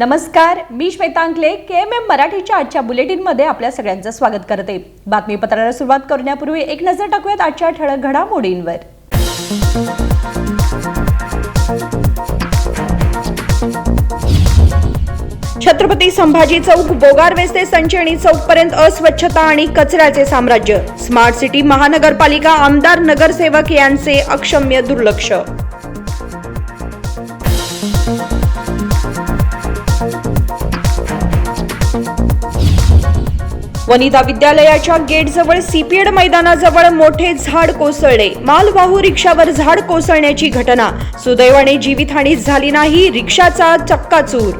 नमस्कार, मी श्वेतांकले KMM मराठीच्या आजच्या बुलेटिनमध्ये आपल्या सगळ्यांचं स्वागत करते। बातमीपत्राला सुरुवात करण्यापूर्वी एक नजर टाकूयात आजच्या ठळक घडामोडींवर। छत्रपती संभाजी चौक बोगारवेस ते संचेणी चौक पर्यंत अस्वच्छता आणि कचऱ्याचे साम्राज्य। स्मार्ट सिटी महानगरपालिका आमदार नगरसेवक यांचे अक्षम्य दुर्लक्ष। वनिता विद्यालयाच्या गेटजवळ सीपीएड मैदानाजवळ मोठे झाड कोसळले। मालवाहू रिक्षावर झाड कोसळण्याची घटना। सुदैवाने जीवितहानी झाली नाही, रिक्षाचा चक्काचूर।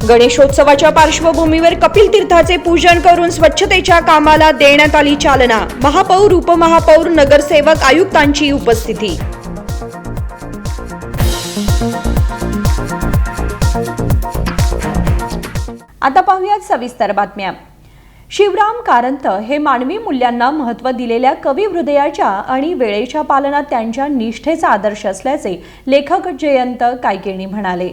गणेशोत्सवाच्या पार्श्वभूमीवर कपिल तीर्थाचे पूजन करून स्वच्छतेच्या कामाला देण्यात आली चालना। महापौर, उपमहापौर, नगरसेवक, आयुक्तांची उपस्थिती। आता पाहूयात सविस्तर बातम्या। शिवराम कारंत हे मानवी मूल्यांना महत्त्व दिलेल्या कवी हृदयाच्या आणि वेळेच्या पालनात त्यांच्या निष्ठेचा आदर्श असल्याचे लेखक जयंत कायकिणी म्हणाले।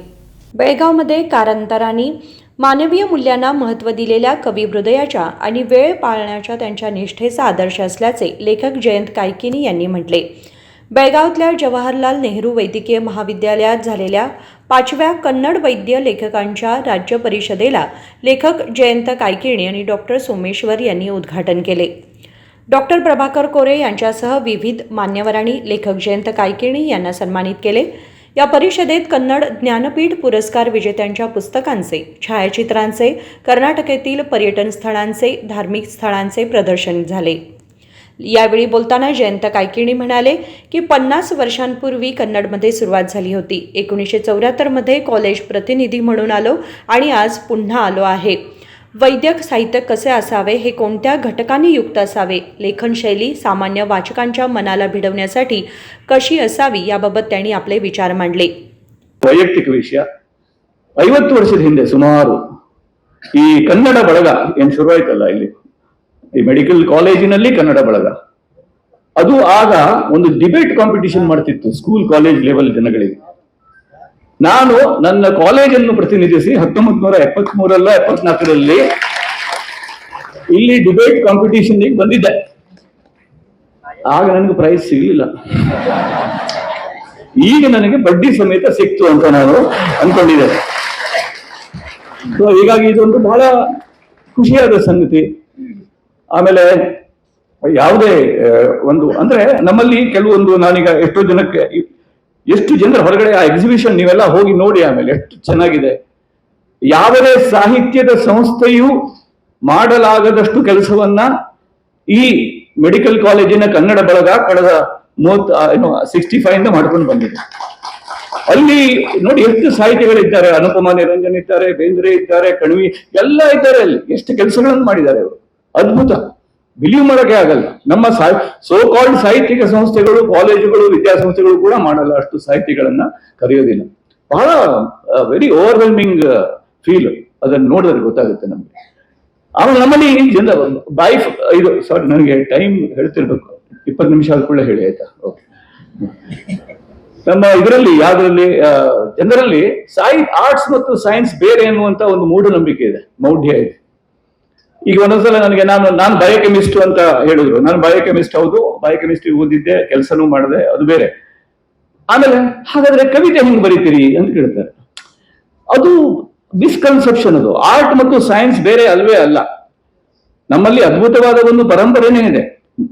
बेळगावमध्ये कारंतरांनी मानवीय मूल्यांना महत्त्व दिलेल्या कवी हृदयाच्या आणि वेळ पाळण्याच्या त्यांच्या निष्ठेचा आदर्श असल्याचे लेखक जयंत कायकिणी यांनी म्हटले। बेळगावातल्या जवाहरलाल नेहरू वैद्यकीय महाविद्यालयात झालेल्या 5व्या कन्नड वैद्य लेखकांच्या राज्य परिषदेला लेखक जयंत कायकिणी आणि डॉक्टर सोमेश्वर यांनी उद्घाटन केले। डॉक्टर प्रभाकर कोरे यांच्यासह विविध मान्यवरांनी लेखक जयंत कायकिणी यांना सन्मानित केले। या परिषदेत कन्नड ज्ञानपीठ पुरस्कार विजेत्यांच्या पुस्तकांचे, छायाचित्रांचे, कर्नाटकेतील पर्यटन स्थळांचे, धार्मिक स्थळांचे प्रदर्शन झाले। यावेळी बोलताना जयंत कायकिणी म्हणाले की 50 वर्षांपूर्वी कन्नडमध्ये सुरुवात झाली होती। 1974 मध्ये कॉलेज प्रतिनिधी म्हणून आलो आणि आज पुन्हा आलो आहे। वैद्यक साहित्य कसे असावे, हे कोणत्या घटकांनी युक्त असावे, लेखनशैली सामान्य वाचकांच्या मनाला भिडवण्यासाठी कशी असावी याबाबत त्यांनी आपले विचार मांडले। ವೈಯಕ್ತಿಕ ವಿಷಯ 50 ವರ್ಷದ ಹಿಂದೆ ಸುಮಾರು ಈ ಕನ್ನಡ ಬಳಗ ಏನು ಶುರುವಾಯ್ತಲ್ಲ ಇಲ್ಲಿ ಈ ಮೆಡಿಕಲ್ ಕಾಲೇಜಿನಲ್ಲಿ ಕನ್ನಡ ಬಳಗ ಅದು ಆಗ ಒಂದು ಡಿಬೇಟ್ ಕಾಂಪಿಟಿಷನ್ ಮಾಡ್ತಿತ್ತು ಸ್ಕೂಲ್ ಕಾಲೇಜ್ ಲೆವೆಲ್ ಜನಗಳಿಗೆ। ನಾನು ನನ್ನ ಕಾಲೇಜನ್ನು ಪ್ರತಿನಿಧಿಸಿ 1973 74ರಲ್ಲಿ ಇಲ್ಲಿ ಡಿಬೇಟ್ ಕಾಂಪಿಟಿಷನ್ ಬಂದಿದ್ದೆ। ಆಗ ನನಗೆ ಪ್ರೈಸ್ ಸಿಗಲಿಲ್ಲ, ಈಗ ನನಗೆ ಬಡ್ಡಿ ಸಮೇತ ಸಿಕ್ತು ಅಂತ ನಾನು ಅನ್ಕೊಂಡಿದ್ದೇನೆ। ಸೊ ಹೀಗಾಗಿ ಇದೊಂದು ಬಹಳ ಖುಷಿಯಾದ ಸಂಗತಿ। ಆಮೇಲೆ ಯಾವುದೇ ಒಂದು ಅಂದ್ರೆ ನಮ್ಮಲ್ಲಿ ಕೆಲವೊಂದು ನಾನೀಗ ಎಷ್ಟು ಜನರ ಹೊರಗಡೆ ಆ ಎಕ್ಸಿಬಿಷನ್ ನೀವೆಲ್ಲ ಹೋಗಿ ನೋಡಿ, ಆಮೇಲೆ ಎಷ್ಟು ಚೆನ್ನಾಗಿದೆ। ಯಾವುದೇ ಸಾಹಿತ್ಯದ ಸಂಸ್ಥೆಯು ಮಾಡಲಾಗದಷ್ಟು ಕೆಲಸವನ್ನ ಈ ಮೆಡಿಕಲ್ ಕಾಲೇಜಿನ ಕನ್ನಡ ಬಳಗ ಕಳೆದ 65 ಮಾಡ್ಕೊಂಡು ಬಂದಿದೆ। ಅಲ್ಲಿ ನೋಡಿ ಎಷ್ಟು ಸಾಹಿತಿಗಳಿದ್ದಾರೆ, ಅನುಪಮ ನಿರಂಜನ್ ಇದ್ದಾರೆ, ಬೇಂದ್ರೆ ಇದ್ದಾರೆ, ಕಣ್ವಿ ಎಲ್ಲ ಇದ್ದಾರೆ। ಅಲ್ಲಿ ಎಷ್ಟು ಕೆಲಸಗಳನ್ನು ಮಾಡಿದ್ದಾರೆ ಅವರು, ಅದ್ಭುತ, ಬಿಲೀವ್ ಮಾಡೋಕೆ ಆಗಲ್ಲ। ನಮ್ಮ ಸೋ ಕಾಲ್ಡ್ ಸಾಹಿತ್ಯಿಕ ಸಂಸ್ಥೆಗಳು, ಕಾಲೇಜುಗಳು, ವಿದ್ಯಾಸಂಸ್ಥೆಗಳು ಕೂಡ ಮಾಡಲ್ಲ, ಅಷ್ಟು ಸಾಹಿತಿಗಳನ್ನ ಕರೆಯೋದಿಲ್ಲ। ಬಹಳ ವೆರಿ ಓವರ್ವೆಲ್ಮಿಂಗ್ ಫೀಲ್, ಅದನ್ನು ನೋಡಿದ್ರೆ ಗೊತ್ತಾಗುತ್ತೆ ನಮ್ಗೆ। ಆಮೇಲೆ ನಮ್ಮಲ್ಲಿ ಇದು ಸಾರಿ, ನನಗೆ ಟೈಮ್ ಹೇಳ್ತಿರ್ಬೇಕು, 20 ನಿಮಿಷ ಆದ್ಕೊಳ್ಳೆ ಹೇಳಿ ಆಯ್ತಾ? ಓಕೆ। ನಮ್ಮ ಇದರಲ್ಲಿ ಯಾವ್ದ್ರಲ್ಲಿ ಜನರಲ್ಲಿ ಆರ್ಟ್ಸ್ ಮತ್ತು ಸೈನ್ಸ್ ಬೇರೆ ಎನ್ನುವಂತ ಒಂದು ಮೂಢನಂಬಿಕೆ ಇದೆ, ಮೌಢ್ಯ ಇದೆ। ಈಗ ಒಂದೊಂದ್ಸಲ ನನಗೆ ನಾನು ಬಯೋಕೆಮಿಸ್ಟ್ ಅಂತ ಹೇಳಿದ್ರು, ನಾನು ಬಯೋಕೆಮಿಸ್ಟ್, ಹೌದು ಬಯೋಕೆಮಿಸ್ಟ್ರಿ ಓದಿದ್ದೆ, ಕೆಲಸನೂ ಮಾಡಿದೆ, ಅದು ಬೇರೆ। ಆಮೇಲೆ ಹಾಗಾದ್ರೆ ಕವಿತೆ ಹೆಂಗ್ ಬರೀತೀರಿ ಅಂತ ಕೇಳ್ತಾರೆ। ಅದು ಮಿಸ್ಕನ್ಸೆಪ್ಷನ್, ಅದು ಆರ್ಟ್ ಮತ್ತು ಸೈನ್ಸ್ ಬೇರೆ ಅಲ್ವೇ ಅಲ್ಲ। ನಮ್ಮಲ್ಲಿ ಅದ್ಭುತವಾದ ಒಂದು ಪರಂಪರೆನೇ ಇದೆ।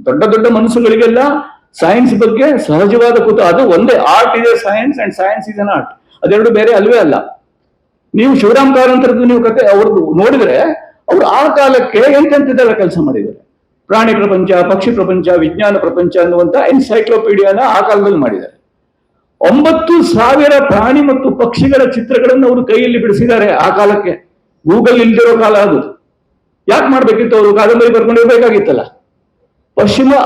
ದೊಡ್ಡ ದೊಡ್ಡ ಮನಸ್ಸುಗಳಿಗೆಲ್ಲ ಸೈನ್ಸ್ ಬಗ್ಗೆ ಸಹಜವಾದ ಅದು ಒಂದೇ, ಆರ್ಟ್ ಇದೆ science and science is an art, ಅದೆರಡು ಬೇರೆ ಅಲ್ವೇ ಅಲ್ಲ। ನೀವು ಶಿವರಾಮ್ ಕಾರಂತರದ್ದು ನೀವು ಕತೆ ಅವ್ರದ್ದು ನೋಡಿದ್ರೆ, ಅವರು ಆ ಕಾಲಕ್ಕೆ ಎಂತೆಂತೆಲ್ಲ ಕೆಲಸ ಮಾಡಿದ್ದಾರೆ। ಪ್ರಾಣಿ ಪ್ರಪಂಚ, ಪಕ್ಷಿ ಪ್ರಪಂಚ, ವಿಜ್ಞಾನ ಪ್ರಪಂಚ ಅನ್ನುವಂತ ಎನ್ಸೈಕ್ಲೋಪೀಡಿಯಾನ ಆ ಕಾಲದಲ್ಲಿ ಮಾಡಿದ್ದಾರೆ। 9,000 ಪ್ರಾಣಿ ಮತ್ತು ಪಕ್ಷಿಗಳ ಚಿತ್ರಗಳನ್ನು ಅವರು ಕೈಯಲ್ಲಿ ಬಿಡಿಸಿದ್ದಾರೆ ಆ ಕಾಲಕ್ಕೆ। ಗೂಗಲ್ ಇಲ್ದಿರೋ ಕಾಲ ಅದು। ಯಾಕೆ ಮಾಡ್ಬೇಕಿತ್ತು ಅವರು? ಕಾದಂಬರಿ ಬರ್ಕೊಂಡಿರ್ಬೇಕಾಗಿತ್ತಲ್ಲ।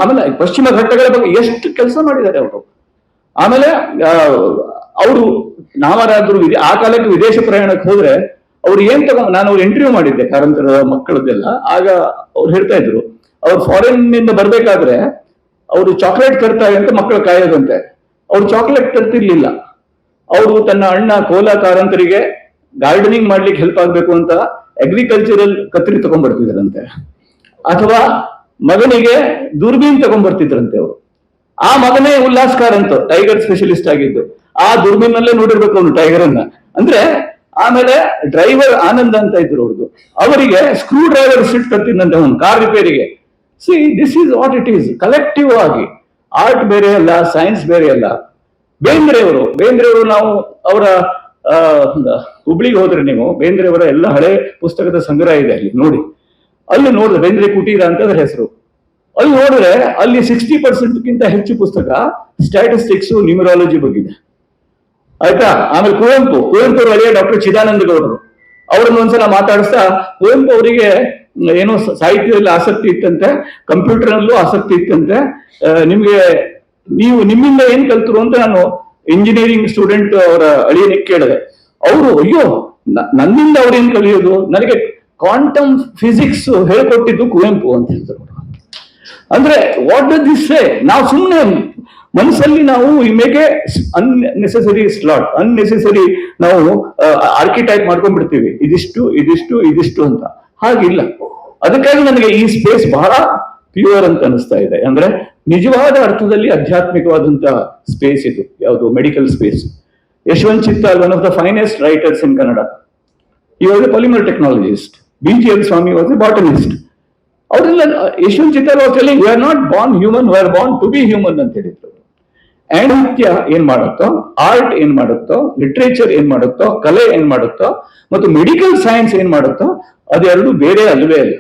ಆಮೇಲೆ ಪಶ್ಚಿಮ ಘಟ್ಟಗಳ ಬಗ್ಗೆ ಎಷ್ಟು ಕೆಲಸ ಮಾಡಿದ್ದಾರೆ ಅವರು। ಆಮೇಲೆ ಅವರು ನಾವಾರಾದ್ರೂ ಆ ಕಾಲಕ್ಕೆ ವಿದೇಶ ಪ್ರಯಾಣಕ್ಕೆ ಹೋದ್ರೆ ಅವ್ರು ನಾನು ಅವ್ರು ಇಂಟರ್ವ್ಯೂ ಮಾಡಿದ್ದೆ ಕಾರಂತರ ಮಕ್ಕಳದ್ದೆಲ್ಲ, ಆಗ ಅವ್ರು ಹೇಳ್ತಾ ಇದ್ರು, ಅವ್ರು ಫಾರಿನ್ ನಿಂದ ಬರ್ಬೇಕಾದ್ರೆ ಅವರು ಚಾಕ್ಲೇಟ್ ತರ್ತಾರೆ ಅಂತ ಮಕ್ಕಳು ಕಾಯೋದಂತೆ. ಅವ್ರು ಚಾಕ್ಲೇಟ್ ತರ್ತಿರ್ಲಿಲ್ಲ. ಅವರು ತನ್ನ ಅಣ್ಣ ಕೋಲಾ ಕಾರಂತರಿಗೆ ಗಾರ್ಡನಿಂಗ್ ಮಾಡ್ಲಿಕ್ಕೆ ಹೆಲ್ಪ್ ಆಗ್ಬೇಕು ಅಂತ ಅಗ್ರಿಕಲ್ಚರಲ್ ಕತ್ರಿ ತಗೊಂಡ್ಬರ್ತಿದ್ರಂತೆ, ಅಥವಾ ಮಗನಿಗೆ ದೂರ್ಬೀನ್ ತಗೊಂಡ್ಬರ್ತಿದ್ರಂತೆ ಅವರು. ಆ ಮಗನೇ ಉಲ್ಲಾಸ್ ಕಾರಂತ್, ಟೈಗರ್ ಸ್ಪೆಷಲಿಸ್ಟ್ ಆಗಿದ್ದು. ಆ ದುರ್ಬೀನಲ್ಲೇ ನೋಡಿರ್ಬೇಕು ಅವನು ಟೈಗರ್ ಅನ್ನ. ಅಂದ್ರೆ ಆಮೇಲೆ ಡ್ರೈವರ್ ಆನಂದ್ ಅಂತ ಇದ್ರು ಅವ್ರದ್ದು, ಅವರಿಗೆ ಸ್ಕ್ರೂ ಡ್ರೈವರ್ ಸಿಟ್ ತರ್ತಿದ್ದಂತೆ ಅವನು ಕಾರ್ ರಿಪೇರಿಗೆ. See this is what it is. Collective ಆಗಿ ಆರ್ಟ್ ಬೇರೆ ಅಲ್ಲ, ಸೈನ್ಸ್ ಬೇರೆ ಅಲ್ಲ. ಬೇಂದ್ರೆಯವರು ನಾವು ಅವರ ಹುಬ್ಳಿಗೆ ಹೋದ್ರೆ ನೀವು ಬೇಂದ್ರೆಯವರ ಎಲ್ಲ ಹಳೆ ಪುಸ್ತಕದ ಸಂಗ್ರಹ ಇದೆ ಅಲ್ಲಿ ನೋಡಿ. ಅಲ್ಲಿ ನೋಡಿದ್ರೆ ಬೇಂದ್ರೆ ಕುಟೀರ ಅಂತ ಅದ್ರ ಹೆಸರು. ಅಲ್ಲಿ ನೋಡಿದ್ರೆ ಅಲ್ಲಿ 60% ಹೆಚ್ಚು ಪುಸ್ತಕ ಸ್ಟ್ಯಾಟಿಸ್ಟಿಕ್ಸ್, ನ್ಯೂಮರಾಲಜಿ ಬಗ್ಗೆ ಆಯ್ತಾ. ಆಮೇಲೆ ಕುವೆಂಪು ಅವರು ಅಳಿಯ ಡಾಕ್ಟರ್ ಚಿದಾನಂದ ಗೌಡರು, ಅವರನ್ನು ಒಂದ್ಸಲ ಮಾತಾಡಿಸ್ತಾ, ಕುವೆಂಪು ಅವರಿಗೆ ಏನೋ ಸಾಹಿತ್ಯದಲ್ಲಿ ಆಸಕ್ತಿ ಇತ್ತಂತೆ, ಕಂಪ್ಯೂಟರ್ನಲ್ಲೂ ಆಸಕ್ತಿ ಇತ್ತಂತೆ. ನಿಮ್ಮಿಂದ ಏನ್ ಕಲ್ತರು ಅಂತ ನಾನು ಇಂಜಿನಿಯರಿಂಗ್ ಸ್ಟೂಡೆಂಟ್ ಅವರ ಅಳಿಯನಿಗೆ ಕೇಳಿದೆ. ಅವರು ಅಯ್ಯೋ ನನ್ನಿಂದ ಅವ್ರೇನ್ ಕಲಿಯೋದು, ನನಗೆ ಕ್ವಾಂಟಮ್ ಫಿಸಿಕ್ಸ್ ಹೇಳ್ಕೊಟ್ಟಿದ್ದು ಕುವೆಂಪು ಅಂತ ಹೇಳಿದ್ರು. ಅಂದ್ರೆ ವಾಟ್ ಡಸ್ ದಿಸ್ ಸೇ? ನಾವು ಸುಮ್ಮನೆ ಮನಸ್ಸಲ್ಲಿ ನಾವು make A unnecessary slot, unnecessary ನಾವು ಆರ್ಕಿಟೈಪ್ ಮಾಡ್ಕೊಂಡ್ಬಿಡ್ತೀವಿ, ಇದಿಷ್ಟು ಅಂತ. ಹಾಗಿಲ್ಲ. ಅದಕ್ಕಾಗಿ ನನಗೆ ಈ ಸ್ಪೇಸ್ ಬಹಳ ಪ್ಯೂರ್ ಅಂತ ಅನಿಸ್ತಾ ಇದೆ. ಅಂದ್ರೆ ನಿಜವಾದ ಅರ್ಥದಲ್ಲಿ ಆಧ್ಯಾತ್ಮಿಕವಾದಂತ ಸ್ಪೇಸ್ ಇದು. ಯಾವುದು? Medical space. Yashwant Chittal, one of the finest writers in Kannada, he was a polymer technologist. BGL Swami was a botanist. ಅವರೆಲ್ಲ Yashwant Chittal was telling, we are not born human, we are born to be human ಅಂತ ಹೇಳಿದ್ರು. ಸಾಹಿತ್ಯ ಏನ್ ಮಾಡುತ್ತೋ, art ಏನ್ ಮಾಡುತ್ತೋ, literature ಏನ್ ಮಾಡುತ್ತೋ, ಕಲೆ ಏನ್ ಮಾಡುತ್ತೋ, ಮತ್ತು ಮೆಡಿಕಲ್ ಸೈನ್ಸ್ ಏನ್ ಮಾಡುತ್ತೋ, ಅದೆರಡು ಬೇರೆ ಅಲ್ವೇ ಅಲ್ಲ.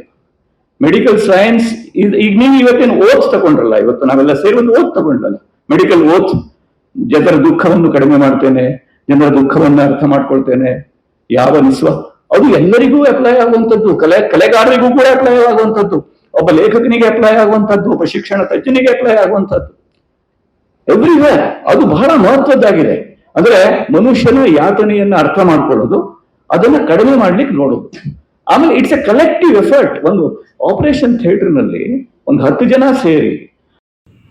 ಮೆಡಿಕಲ್ ಸೈನ್ಸ್ ಈಗ ನೀವು ಇವತ್ತೇನು ಓತ್ ತಗೊಂಡ್ರಲ್ಲ, ಇವತ್ತು ನಾವೆಲ್ಲ ಸೇರಿ ಒಂದು ಓತ್ ತಗೊಂಡ್ರಲ್ಲ, ಮೆಡಿಕಲ್ ಓತ್. ಜನರ ದುಃಖವನ್ನು ಕಡಿಮೆ ಮಾಡ್ತೇನೆ, ಜನರ ದುಃಖವನ್ನ ಅರ್ಥ ಮಾಡ್ಕೊಳ್ತೇನೆ, ಯಾವ ನಿಸ್ವ, ಅದು ಎಲ್ಲರಿಗೂ ಅಪ್ಲೈ ಆಗುವಂಥದ್ದು, ಕಲೆಗಾರರಿಗೂ ಕೂಡ ಅಪ್ಲೈ ಆಗುವಂಥದ್ದು, ಒಬ್ಬ ಲೇಖಕನಿಗೆ ಅಪ್ಲೈ ಆಗುವಂಥದ್ದು, ಒಬ್ಬ ಶಿಕ್ಷಣ ತಜ್ಞನಿಗೆ ಅಪ್ಲೈ ಆಗುವಂಥದ್ದು, ಎವ್ರಿವೇರ್. ಅದು ಬಹಳ ಮಹತ್ವದ್ದಾಗಿದೆ. ಅಂದ್ರೆ ಮನುಷ್ಯನ ಯಾತನೆಯನ್ನ ಅರ್ಥ ಮಾಡ್ಕೊಳ್ಳೋದು, ಅದನ್ನ ಕಡಿಮೆ ಮಾಡ್ಲಿಕ್ಕೆ ನೋಡೋದು. ಆಮೇಲೆ ಇಟ್ಸ್ ಎ ಕಲೆಕ್ಟಿವ್ ಎಫರ್ಟ್. ಒಂದು ಆಪರೇಷನ್ ಥಿಯೇಟರ್ನಲ್ಲಿ ಒಂದು 10 ಜನ ಸೇರಿ.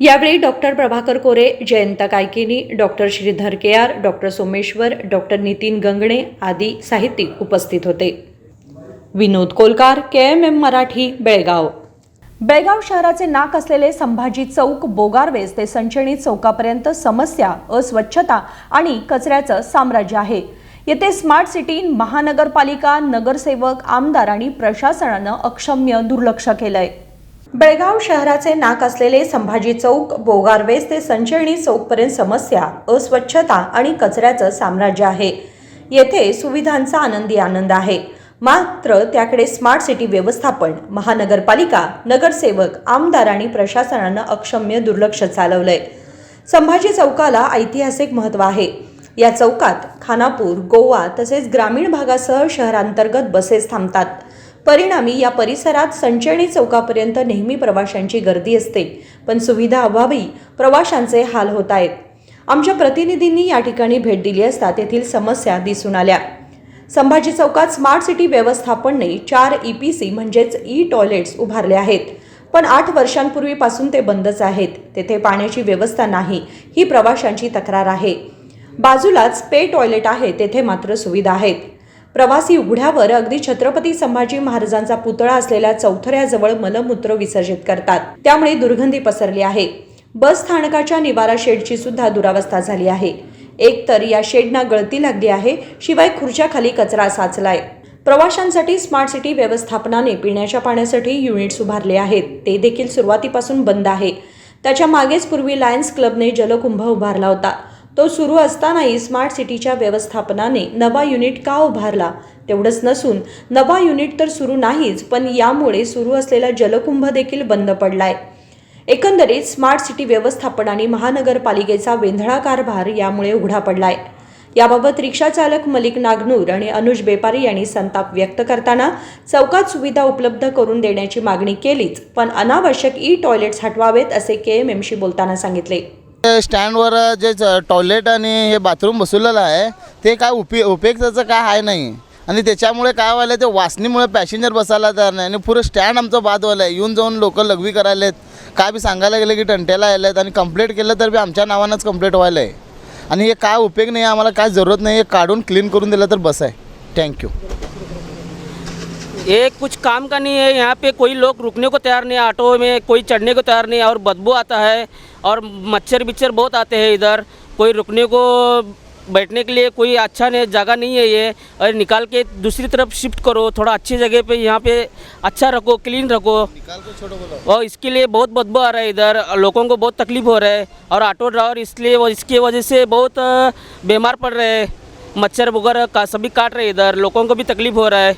यावेळी doctor Prabhakar Kore, Jayant Kaikini, doctor Shridhar KR, doctor Someshwar, doctor Nitin Gangane आदी साहित्यिक उपस्थित होते. विनोद कोलकार, KMM मराठी, बेळगाव. बेळगाव शहराचे नाक असलेले संभाजी चौक, बोगारवेस ते संचणी चौकापर्यंत समस्या, अस्वच्छता आणि कचऱ्याचं साम्राज्य आहे. येथे स्मार्ट सिटी, महानगरपालिका, नगरसेवक, आमदार आणि प्रशासनानं अक्षम्य दुर्लक्ष केलंय. बेळगाव शहराचे नाक असलेले संभाजी चौक, बोगारवेस ते संचळणी चौकपर्यंत समस्या, अस्वच्छता आणि कचऱ्याचं साम्राज्य आहे. येथे सुविधांचा आनंदी आनंद आहे, मात्र त्याकडे स्मार्ट सिटी व्यवस्थापन, महानगरपालिका, नगरसेवक, आमदार आणि प्रशासनानं अक्षम्य दुर्लक्ष चालवलंय. संभाजी चौकाला ऐतिहासिक महत्त्व आहे. या चौकात खानापूर, गोवा तसेच ग्रामीण भागासह शहरांतर्गत बसेस थांबतात. परिणामी या परिसरात संचळणी चौकापर्यंत नेहमी प्रवाशांची गर्दी असते, पण सुविधा अभावी प्रवाशांचे हाल होत आहेत. आमच्या प्रतिनिधींनी या ठिकाणी भेट दिली असता तेथील समस्या दिसून आल्या. संभाजी चौकात स्मार्ट सिटी व्यवस्थापनने 4 EPC म्हणजेच ई टॉयलेट्स उभारले आहेत, पण 8 वर्षांपूर्वीपासून ते बंदच आहेत. तेथे पाण्याची व्यवस्था नाही, ही प्रवाशांची तक्रार आहे. बाजूलाच पे टॉयलेट आहे, तेथे मात्र सुविधा आहेत. प्रवासी उघड्यावर अगदी छत्रपती संभाजी महाराजांचा पुतळा असलेल्या चौथऱ्याजवळ मलमूत्र विसर्जित करतात, त्यामुळे दुर्गंधी पसरली आहे. बस स्थानकाच्या निवारा शेडची सुद्धा दुरावस्था झाली आहे. एकतर या शेडना गळती लागली आहे, शिवाय खुर्च्याखाली कचरा साचलाय. प्रवाशांसाठी स्मार्ट सिटी व्यवस्थापनाने पिण्याच्या पाण्यासाठी युनिट्स उभारले आहेत, ते देखील सुरुवातीपासून बंद आहे. त्याच्या मागेच पूर्वी लायन्स क्लबने जलकुंभ उभारला होता. तो सुरू असतानाही स्मार्ट सिटीच्या व्यवस्थापनाने नवा युनिट का उभारला? तेवढंच नसून नवा युनिट तर सुरू नाहीच, पण यामुळे सुरू असलेला जलकुंभ देखील बंद पडलाय. एकंदरीत स्मार्ट सिटी व्यवस्थापन आणि महानगरपालिकेचा वेंधळा कारभार यामुळे उघडा पडलाय. याबाबत रिक्षा चालक मलिक नागनूर आणि अनुज बेपारी यांनी संताप व्यक्त करताना चौकात सुविधा उपलब्ध करून देण्याची मागणी केलीच, पण अनावश्यक ई टॉयलेट्स हटवावेत असे KMMशी बोलताना सांगितले. स्टँडवर जे टॉयलेट आणि हे बाथरूम बसवलेलं आहे ते काय उपयोगाचं काय आहे नाही, आणि त्याच्यामुळे काय व्हायला ते वासनीमुळे पॅसेंजर बसायला तयार नाही, आणि पुरं स्टँड आमचं बाद व्हायला आहे. येऊन जाऊन लोक लघवी करायला आहेत. काय बी सांगायला गेलं की टंट्याला आले आहेत आणि कंप्लेंट केलं तर बी आमच्या नावानंच कंप्लेंट व्हायला आहे आणि हे काय उपयोग नाही, आम्हाला काय जरूरत नाही, हे काढून क्लीन करून दिलं तर बस आहे. थँक्यू. ये कुछ काम का नहीं है, यहाँ पे कोई लोग रुकने को तैयार नहीं है, ऑटो में कोई चढ़ने को तैयार नहीं है और बदबू आता है और मच्छर बिच्छर बहुत आते हैं इधर. कोई रुकने को बैठने के लिए कोई अच्छा नहीं जगह नहीं है ये, और निकाल के दूसरी तरफ शिफ्ट करो, थोड़ा अच्छी जगह पे यहाँ पे अच्छा रखो, क्लीन रखो. और इसके लिए बहुत बदबू आ रहा है इधर, लोगों को बहुत तकलीफ हो रहा है और ऑटो ड्राइवर इसकी वजह से बहुत बीमार पड़ रहे हैं. मच्छर वगैरह का सभी काट रहे हैं इधर, लोगों को भी तकलीफ हो रहा है.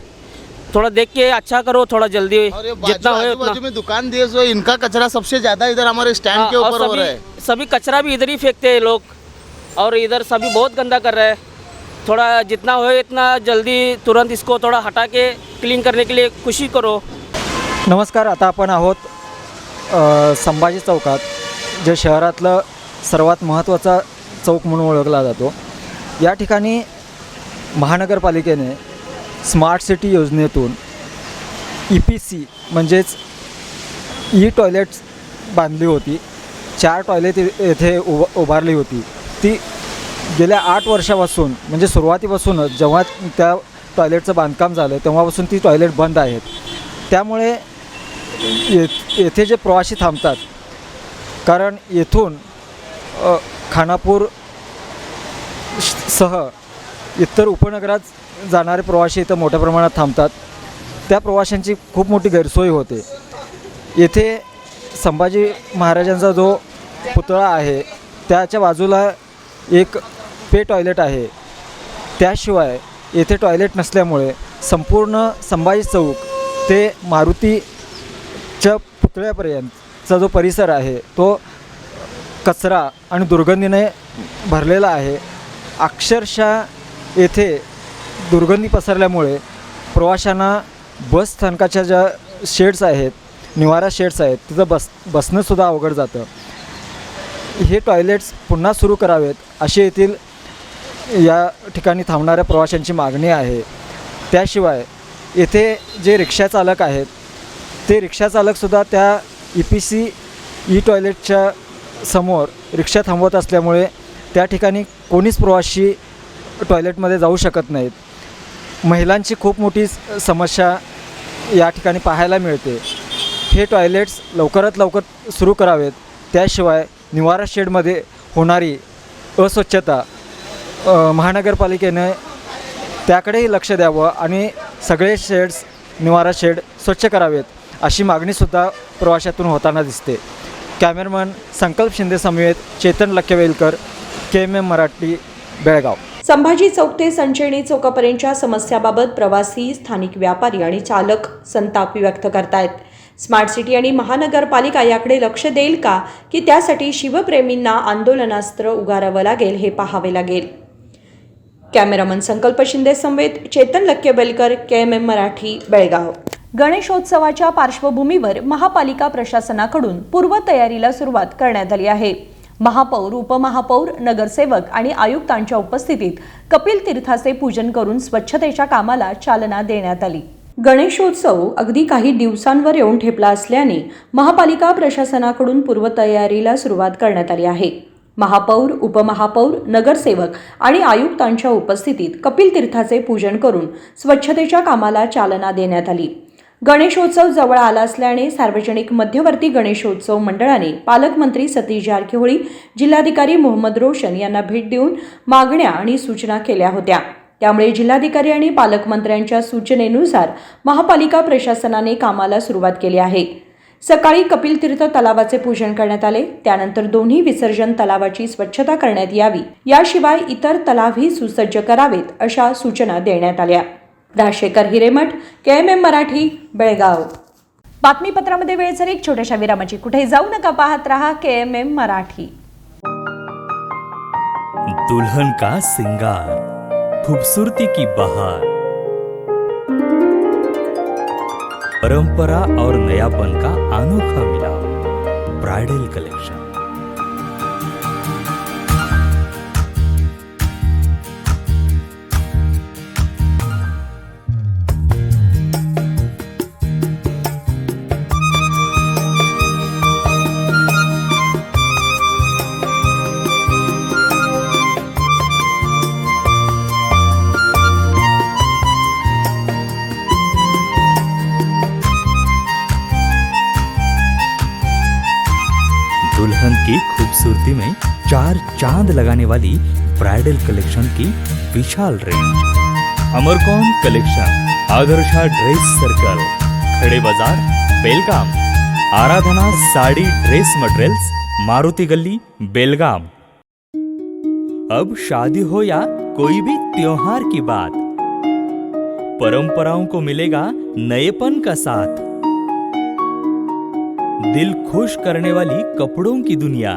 थोड़ा देख के अच्छा करो, थोड़ा जल्दी और ये जितना हो बाजू उतना. में दुकान दिए सो इनका कचरा सबसे ज़्यादा इधर हमारे स्टैंड के और ऊपर हो रहा है. सभी कचरा भी इधर ही फेंकते हैं लोग और इधर सभी बहुत गंदा कर रहे हैं. थोड़ा जितना हो इतना जल्दी तुरंत इसको थोड़ा हटा के क्लीन करने के लिए कोशिश करो. नमस्कार. आता आपण आहोत संभाजी चौकात, जे शहरातलं सर्वात महत्त्वाचा चौक म्हणून ओळखला जातो. या ठिकाणी महानगरपालिकेने स्मार्ट सिटी योजनेतून EPC म्हणजेच टॉयलेट्स बांधली होती. 4 टॉयलेट येथे उभारली होती. ती गेल्या 8 वर्षापासून म्हणजे सुरुवातीपासूनच जेव्हा त्या टॉयलेटचं बांधकाम झालं तेव्हापासून ती टॉयलेट बंद आहेत. त्यामुळे येथे जे प्रवासी थांबतात, कारण येथून खानापूर सह इतर उपनगरात जाणारे प्रवासी इथं मोठ्या प्रमाणात थांबतात. त्या प्रवाशांची खूप मोठी गैरसोय होते. येथे संभाजी महाराजांचा जो पुतळा आहे त्याच्या बाजूला एक पे टॉयलेट आहे. त्याशिवाय येथे टॉयलेट नसल्यामुळे संपूर्ण संभाजी चौक ते मारुतीच्या पुतळ्यापर्यंतचा जो परिसर आहे तो कचरा आणि दुर्गंधीने भरलेला आहे. अक्षरशः येथे दुर्गंधी पसरल्यामुळे प्रवाशांना बस स्थानकाच्या ज्या शेड्स आहेत, निवारा शेड्स आहेत, तिथं बसणंसुद्धा अवघड जातं. हे टॉयलेट्स पुन्हा सुरू करावेत अशी येथील या ठिकाणी थांबणाऱ्या प्रवाशांची मागणी आहे. त्याशिवाय येथे जे रिक्षाचालक आहेत ते रिक्षाचालकसुद्धा त्या EPC टॉयलेटच्या समोर रिक्षा थांबवत असल्यामुळे त्या ठिकाणी कोणीच प्रवासी टॉयलेटमध्ये जाऊ शकत नाहीत. महिलांची खूप मोठी समस्या या ठिकाणी पाहायला मिळते. हे टॉयलेट्स लवकरात लवकर सुरू करावेत. त्याशिवाय निवारा शेडमध्ये होणारी अस्वच्छता महानगरपालिकेने त्याकडेही लक्ष द्यावं आणि सगळे शेड्स, निवारा शेड स्वच्छ करावेत अशी मागणीसुद्धा प्रवाशातून होताना दिसते. कॅमेरामन संकल्प शिंदे समवेत चेतन लक्केवेलकर, KMM मराठी, बेळगाव. संभाजी चौक ते संचेनी चौकापर्यंतच्या समस्याबाबत प्रवासी, स्थानिक व्यापारी आणि चालक संताप व्यक्त करतायत. स्मार्ट सिटी आणि महानगरपालिका याकडे लक्ष देईल का, की त्यासाठी शिवप्रेमींना आंदोलनास्त्र उगारावं लागेल हे पाहावे लागेल. कॅमेरामन संकल्प शिंदे समवेत चेतन लक्केबेलकर, KMM मराठी, बेळगाव. गणेशोत्सवाच्या पार्श्वभूमीवर महापालिका प्रशासनाकडून पूर्वतयारीला सुरुवात करण्यात आली आहे. महापौर, उपमहापौर, नगरसेवक आणि आयुक्तांच्या उपस्थितीत कपिल तीर्थाचे पूजन करून स्वच्छतेच्या कामाला चालना देण्यात आली. गणेशोत्सव अगदी काही दिवसांवर येऊन ठेपला असल्याने महापालिका प्रशासनाकडून पूर्वतयारीला सुरुवात करण्यात आली आहे. महापौर, उपमहापौर, नगरसेवक आणि आयुक्तांच्या उपस्थितीत कपिल तीर्थाचे पूजन करून स्वच्छतेच्या कामाला चालना देण्यात आली. गणेशोत्सव जवळ आला असल्याने सार्वजनिक मध्यवर्ती गणेशोत्सव मंडळाने पालकमंत्री सतीश जारकिहोळी, जिल्हाधिकारी मोहम्मद रोशन यांना भेट देऊन मागण्या आणि सूचना केल्या होत्या. त्यामुळे जिल्हाधिकारी आणि पालकमंत्र्यांच्या सूचनेनुसार महापालिका प्रशासनाने कामाला सुरुवात केली आहे. सकाळी कपिल तीर्थ तलावाचे पूजन करण्यात आले. त्यानंतर दोन्ही विसर्जन तलावाची स्वच्छता करण्यात यावी. याशिवाय इतर तलावही सुसज्ज करावेत अशा सूचना देण्यात आल्या. राजशेखर हिरेमठ, KMM मराठी, बेळगाव. बातमीपत्रामध्ये वेळ झाली एक छोट्याशा विरामाची. कुठे जाऊ नका, पाहत रहा KMM मराठी. दुल्हन का सिंगार, खूबसूरती की बहार, परंपरा और नयापन का अनोखा मिलाप, ब्राइडल कलेक्शन. खूबसूरती में 4 चांद लगाने वाली ब्राइडल कलेक्शन की विशाल रेंज। अमरकौन collection, Adarsha dress circle, Khade Bazar, Belgaum. Aradhana sari dress materials, Maruti Galli, Belgaum. अब शादी हो या कोई भी त्योहार की बात, परंपराओं को मिलेगा नएपन का साथ। दिल खुश करने वाली कपड़ों की दुनिया।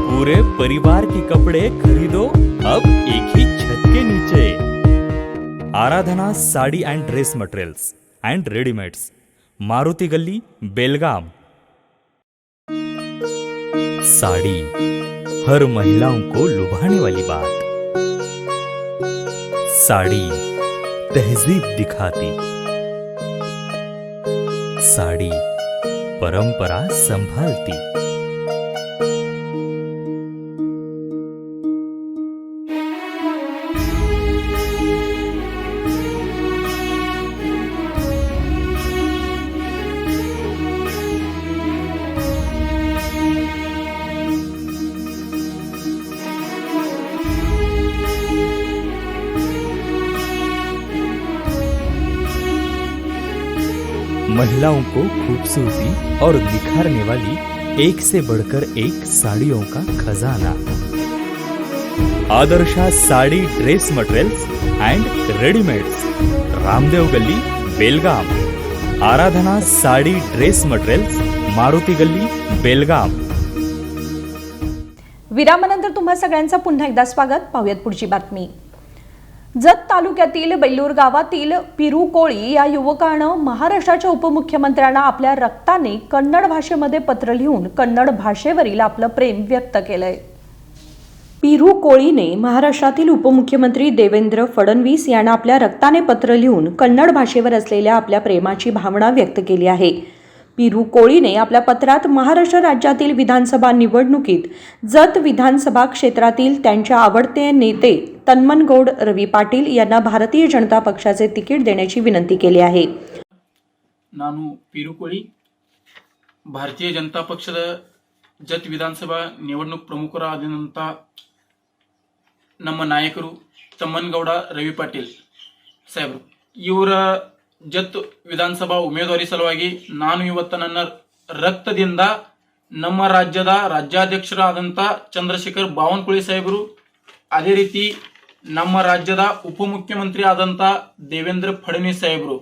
पूरे परिवार के कपड़े खरीदो अब एक ही छत के नीचे। Aradhana sari and dress materials and readymades, Maruti Galli, Belgaum. Sari हर महिलाओं को लुभाने वाली बात। साड़ी तहजीब दिखाती, साड़ी परंपरा संभालती। महिलाओं को खूबसूरती और निखारने वाली एक से बढ़कर एक साड़ियों का खजाना। Adarsha sari dress materials and readymades, Ramdev Galli, Belgaum. Aradhana sari dress materials, Maruti Galli, Belgaum. विरामानंतर तुम्हा सगळ्यांचं पुन्हा एकदा स्वागत। पाहूयात पुढची बातमी। जत तालुक्यातील बेल्लूर गावातील पिरू कोळी या युवकानं महाराष्ट्राच्या उपमुख्यमंत्र्यांना आपल्या रक्ताने कन्नड भाषेमध्ये पत्र लिहून कन्नड भाषेवरील आपलं प्रेम व्यक्त केलंय। पिरू कोळीने महाराष्ट्रातील उपमुख्यमंत्री देवेंद्र फडणवीस यांना आपल्या रक्ताने पत्र लिहून कन्नड भाषेवर असलेल्या आपल्या प्रेमाची भावना व्यक्त केली आहे। पिरू कोळीने आपल्या पत्रात महाराष्ट्र राज्यातील विधानसभा निवडणुकीत जत विधानसभा क्षेत्रातील त्यांच्या आवडते नेते तन्मनगौड रवी पाटील यांना भारतीय जनता पक्षाचे तिकीट देण्याची विनंती केली आहे। ನಾನು ಪಿರು ಕೋಳಿ ಭಾರತೀಯ ಜನತಾ ಪಕ್ಷದ ಜತ್ ವಿಧಾನಸಭಾ ನಿವಡಣೂಕ್ ಪ್ರಮುಖರಾದಂಥ ನಮ್ಮ ನಾಯಕರು ತಮ್ಮನಗೌಡ ರವಿ ಪಾಟೀಲ್ ಸಾಹೇಬರು ಇವರ ಜತ್ ವಿಧಾನಸಭಾ ಉಮೇದುವಾರಿ ಸಲುವಾಗಿ ನಾನು ಇವತ್ತು ನನ್ನ ರಕ್ತದಿಂದ ನಮ್ಮ ರಾಜ್ಯದ ರಾಜ್ಯಾಧ್ಯಕ್ಷರಾದಂಥ ಚಂದ್ರಶೇಖರ್ ಬಾವನಕುಳಿ ಸಾಹೇಬರು, ಅದೇ ರೀತಿ ನಮ್ಮ ರಾಜ್ಯದ ಉಪಮುಖ್ಯಮಂತ್ರಿ ಆದಂಥ ದೇವೇಂದ್ರ ಫಡ್ನವೀಸ್ ಸಾಹೇಬರು,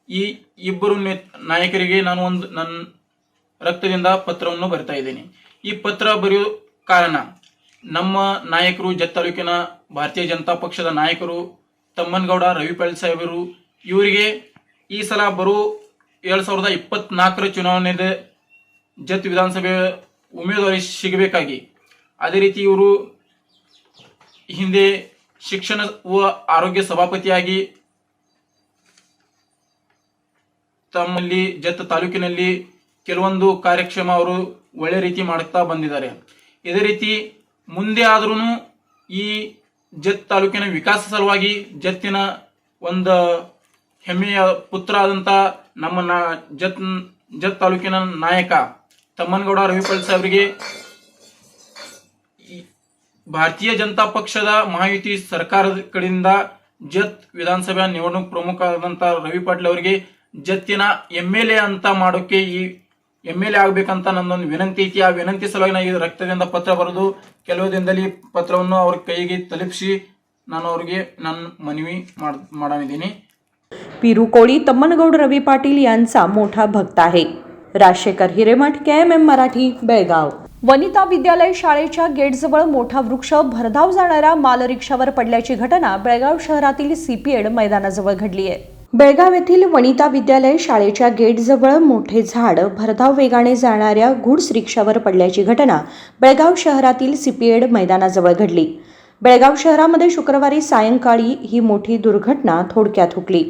ಈ ಇಬ್ಬರು ನಾಯಕರಿಗೆ ನಾನು ನನ್ನ ರಕ್ತದಿಂದ ಪತ್ರವನ್ನು ಬರಿತಾ ಇದ್ದೇನೆ। ಈ ಪತ್ರ ಬರೆಯೋ ಕಾರಣ ನಮ್ಮ ನಾಯಕರು ಜತ್ ತಾಲೂಕಿನ ಭಾರತೀಯ ಜನತಾ ಪಕ್ಷದ ನಾಯಕರು ತಮ್ಮನಗೌಡ ರವಿ ಪಾಟೀಲ್ ಸಾಹೇಬರು ಇವರಿಗೆ ಈ ಸಲ ಬರೋ 2024 ಚುನಾವಣೆಗೆ ಜತ್ ವಿಧಾನಸಭೆ ಉಮೇದುವಾರಿ ಸಿಗಬೇಕಾಗಿ, ಅದೇ ರೀತಿ ಇವರು ಹಿಂದೆ ಶಿಕ್ಷಣ ಆರೋಗ್ಯ ಸಭಾಪತಿಯಾಗಿ ತಮ್ಮಲ್ಲಿ ಜತ್ ತಾಲೂಕಿನಲ್ಲಿ ಕೆಲವೊಂದು ಕಾರ್ಯಕ್ರಮ ಅವರು ಒಳ್ಳೆ ರೀತಿ ಮಾಡುತ್ತಾ ಬಂದಿದ್ದಾರೆ। ಇದೇ ರೀತಿ ಮುಂದೆ ಆದ್ರೂ ಈ ಜತ್ ತಾಲೂಕಿನ ವಿಕಾಸ ಸಲುವಾಗಿ ಜತ್ತಿನ ಒಂದು ಹೆಮ್ಮೆಯ ಪುತ್ರ ಆದಂಥ ನಮ್ಮ ಜತ್ ತಾಲೂಕಿನ ನಾಯಕ ತಮ್ಮನಗೌಡ ರವಿ ಪಾಟೀಲ್ ಸಾಹೇಬರಿಗೆ ಭಾರತೀಯ ಜನತಾ ಪಕ್ಷದ ಮಹಾಯುತಿ ಸರ್ಕಾರದ ಕಡೆಯಿಂದ ಜತ್ ವಿಧಾನಸಭಾ ನಿವಡಣೂಕ್ ಪ್ರಮುಖ ಆದಂಥ ರವಿ ಪಾಟೀಲ್ ಅವರಿಗೆ ಜತ್ತಿನ MLA ಅಂತ ಮಾಡೋಕೆ ಈ MLA ಆಗಬೇಕಂತ ನನ್ನೊಂದು ವಿನಂತಿ ಐತಿ। ಆ ವಿನಂತಿ ಸಲುವಾಗಿ ನಾನು ಈ ರಕ್ತದಿಂದ पत्र ಬರೆದು ಕೆಲವು ದಿನದಲ್ಲಿ ಪತ್ರವನ್ನು ಅವ್ರ ಕೈಗೆ ತಲುಪಿಸಿ ನಾನು ಅವರಿಗೆ ನನ್ನ ಮನವಿ ಮಾಡಿದ್ದೀನಿ। पिरू कोळी तम्मनगौड रवी पाटील यांचा मोठा भक्त आहे। राजशेखर हिरेमठ, KMM मराठी, बेळगाव। वनिता विद्यालय शाळेच्या गेटजवळ मोठा वृक्ष भरधाव जाणाऱ्या माल रिक्षावर पडल्याची घटना बेळगाव शहरातील CPED मैदानाजवळ घडली आहे। बेळगाव येथील वनिता विद्यालय शाळेच्या गेटजवळ मोठे झाड भरधाव वेगाने जाणाऱ्या गुड्स रिक्षावर पडल्याची घटना बेळगाव शहरातील CPED मैदानाजवळ घडली। बेळगाव शहरामध्ये शुक्रवारी सायंकाळी ही मोठी दुर्घटना थोडक्यात हुकली।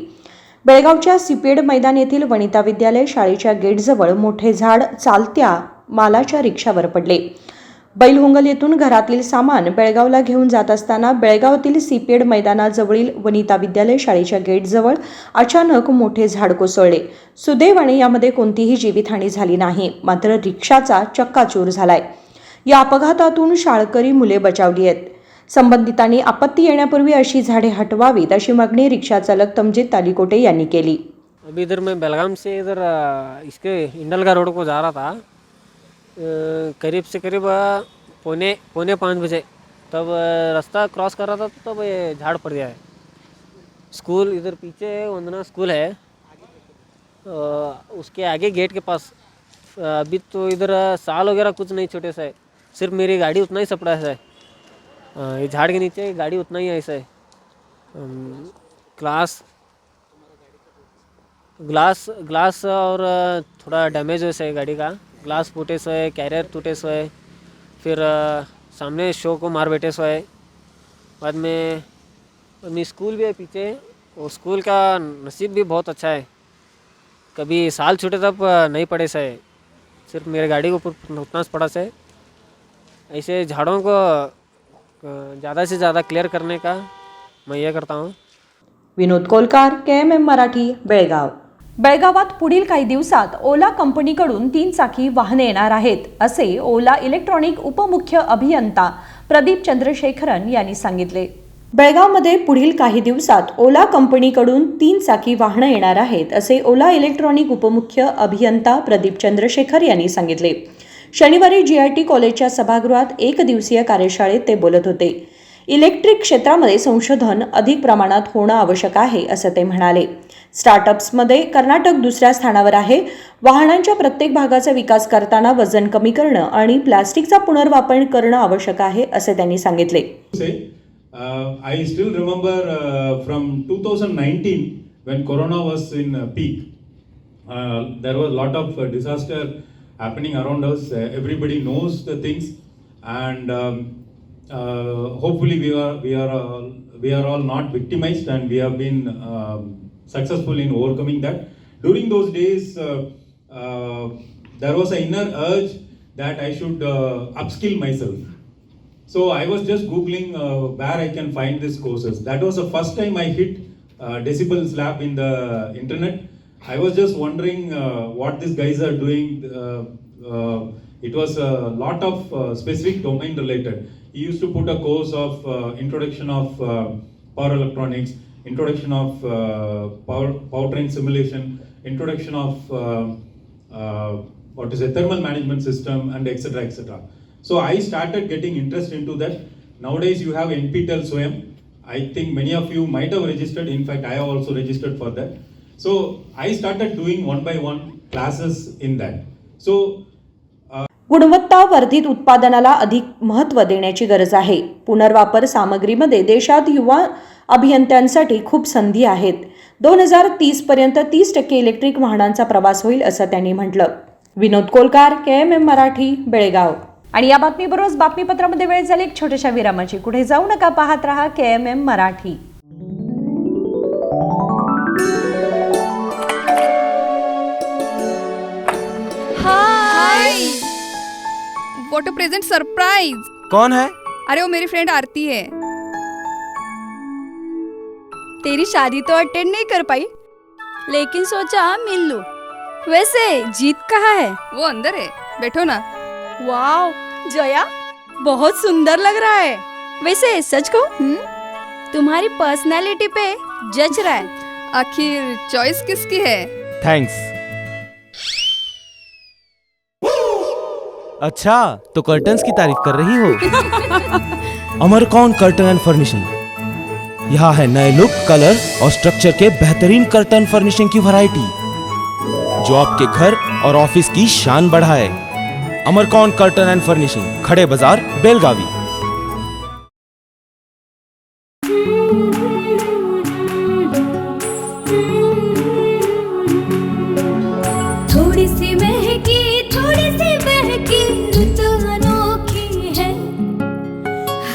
बेळगावच्या सिपेड मैदान येथील वनिता विद्यालय शाळेच्या गेटजवळ मोठे झाड चालत्या मालाच्या रिक्षावर पडले. बैलहुंगल येथून घरातील सामान बेळगावला घेऊन जात असताना बेळगावातील सिपेड मैदानाजवळील वनिता विद्यालय शाळेच्या गेटजवळ अचानक मोठे झाड कोसळले. सुदैवाने यामध्ये कोणतीही जीवितहानी झाली नाही, मात्र रिक्षाचा चक्काचूर झालाय. या अपघातातून शाळकरी मुले बचावली आहेत. संबंधितांनी आपत्ती येण्यापूर्वी अशी झाडे हटवावीत अशी मागणी रिक्षा चालक तमजीद तालीकोटे यांनी केली. अभी इधर मैं बेलगाम से इधर इसके इंडलगा रोड को जा रहा था, करीब से करीब पौने 5 बजे. तब रास्ता क्रॉस कर रहा था तो तब ये झाड़ पड़ गया है. स्कूल इधर पीछे वंदना स्कूल है, उसके आगे गेट के पास. अभी तो इधर साल वगैरह कुछ नहीं, छोटे सा है, सिर्फ मेरी गाड़ी उतना ही सपड़ा है. ये झाड़ के नीचे गाड़ी उतना ही ऐसा है. ग्लास और थोड़ा डैमेज वैसे है गाड़ी का. ग्लास फूटे सो है, कैरियर टूटे सो है, फिर सामने शो को मार बैठे सो है. बाद में अपनी स्कूल भी है पीछे, और स्कूल का नसीब भी बहुत अच्छा है, कभी साल छूटे तब नहीं पड़े से, सिर्फ मेरे गाड़ी को ऊपर उतना पड़ा से. ऐसे झाड़ों को ज़्यादा से ज़्यादा क्लियर करने का मैं ये करता हूँ. विनोद कोलकार, KMM मराठी, बेळगाव. बेळगावात पुढील काही दिवसात ओला कंपनीकडून 3 चाकी वाहने येणार आहेत, असे ओला इलेक्ट्रॉनिक उपमुख्य अभियंता प्रदीप चंद्रशेखरन यांनी सांगितले. बेळगावमध्ये पुढील काही दिवसात ओला कंपनीकडून 3 चाकी वाहनं येणार आहेत, असे ओला इलेक्ट्रॉनिक उपमुख्य अभियंता प्रदीप चंद्रशेखर यांनी सांगितले. शनिवारी GIT कॉलेजच्या सभागृहात 1 दिवसीय कार्यशाळेत ते बोलत होते. इलेक्ट्रिक क्षेत्रामध्ये संशोधन अधिक प्रमाणात होणं आवश्यक आहे, असं ते म्हणाले. स्टार्टअप्समध्ये कर्नाटक दुसऱ्या स्थानावर आहे. वाहनांच्या प्रत्येक भागाचा विकास करताना वजन कमी करणं आणि प्लास्टिकचा पुनर्वापर करणं आवश्यक आहे, असे त्यांनी सांगितले. I still remember from 2019 when Corona was in peak. There was a lot of disaster happening around us. Everybody knows the things, and hopefully we are all not victimized, and we have been successful in overcoming that. During those days, there was an inner urge that I should upskill myself. So I was just googling where I can find these courses. That was the first time I hit Decibels Lab in the internet. I was just wondering what these guys are doing. It was a lot of specific domain related. He used to put a course of introduction of power electronics, introduction of powertrain simulation, introduction of thermal management system, and etc. etc. So I started getting interest into that. Nowadays you have NPTEL SWAYAM. I think many of you might have registered. In fact, I have also registered for that. So I started doing 1 by 1 classes in that. So गुणवत्ता वर्धित उत्पादनाला अधिक महत्त्व देण्याची गरज आहे. पुनर्वापर सामग्रीमध्ये देशात युवा अभियंत्यांसाठी खूप संधी आहेत. 2030 पर्यंत 30% इलेक्ट्रिक वाहनांचा प्रवास होईल, असं त्यांनी म्हटलं. विनोद कोलकार, KMM मराठी, बेळगाव. आणि या बातमीबरोबर बातमीपत्रामध्ये वेळ झाली एक छोट्याशा विरामाची. कुठे जाऊ नका, पाहत रहा KMM Marathi. Hi, what a present surprise. कौन है? अरे वो मेरी फ्रेंड आरती है. तेरी शादी तो अटेंड नहीं कर पाई, लेकिन सोचा मिल लूं. वैसे जीत कहाँ है? वो अंदर है, बैठो ना. वाओ जया, बहुत सुंदर लग रहा है. वैसे सच कहूं, तुम्हारी पर्सनालिटी पे जज रहा है. आखिर चॉइस किसकी है? थैंक्स. अच्छा, तो कर्टन्स की तारीफ कर रही हो? अमरकौन कर्टन एंड फर्निशिंग. यहाँ है नए लुक, कलर और स्ट्रक्चर के बेहतरीन कर्टन फर्निशिंग की वैरायटी, जो आपके घर और ऑफिस की शान बढ़ाए. अमरकौन कर्टन एंड फर्निशिंग, खड़े बाजार, बेलगावी. थोड़ी सी महकी, थोड़ी सी बहकी, ऋतु अनोखी है.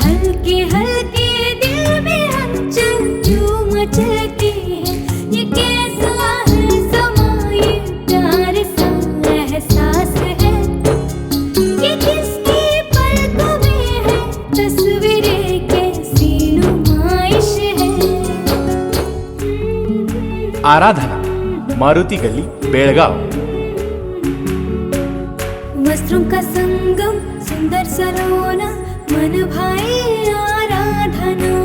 हल्के हल्के दिल में हलचल जो मचलती है, ये कैसा आराधना, मारुति गली, बेळगाव। वस्त्रों का संगम, सुंदर सलोना, मन भाए आराधना।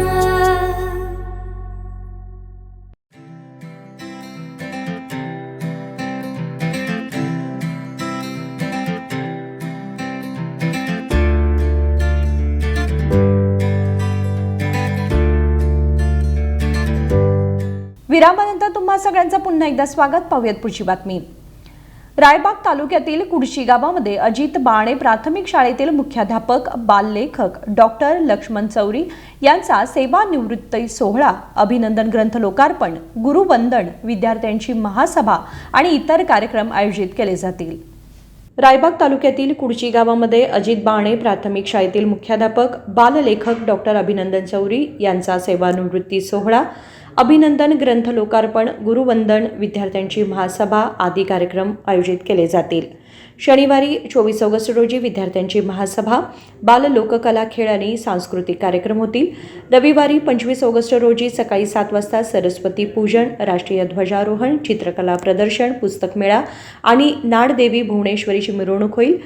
विरामानंतर तुम्हा सगळ्यांचं पुन्हा एकदा स्वागत। पाहूयात पुढची बातमी। रायबाग तालुक्यातील कुडशी गावामध्ये अजित बाणे प्राथमिक शाळेतील मुख्याध्यापक बाललेखक डॉक्टर लक्ष्मण चौरी यांचा सेवानिवृत्ती सोहळा, अभिनंदन ग्रंथ लोकार्पण, गुरुवंदन, विद्यार्थ्यांची महासभा आणि इतर कार्यक्रम आयोजित केले जातील। रायबाग तालुक्यातील कुडची गावामध्ये अजित बाणे प्राथमिक शाळेतील मुख्याध्यापक बाललेखक डॉक्टर अभिनंदन चौरी यांचा सेवानिवृत्ती सोहळा, अभिनंदन ग्रंथ लोकार्पण, गुरुवंदन, विद्यार्थ्यांची महासभा आदी कार्यक्रम आयोजित केले जातील। शनिवारी 24 ऑगस्ट रोजी विद्यार्थ्यांची महासभा, बाल लोककला, खेळ आणि सांस्कृतिक कार्यक्रम होतील। रविवारी 25 ऑगस्ट रोजी सकाळी 7 वाजता सरस्वती पूजन, राष्ट्रीय ध्वजारोहण, चित्रकला प्रदर्शन, पुस्तक मेळा आणि नाडदेवी भुवनेश्वरीची मिरवणूक होईल।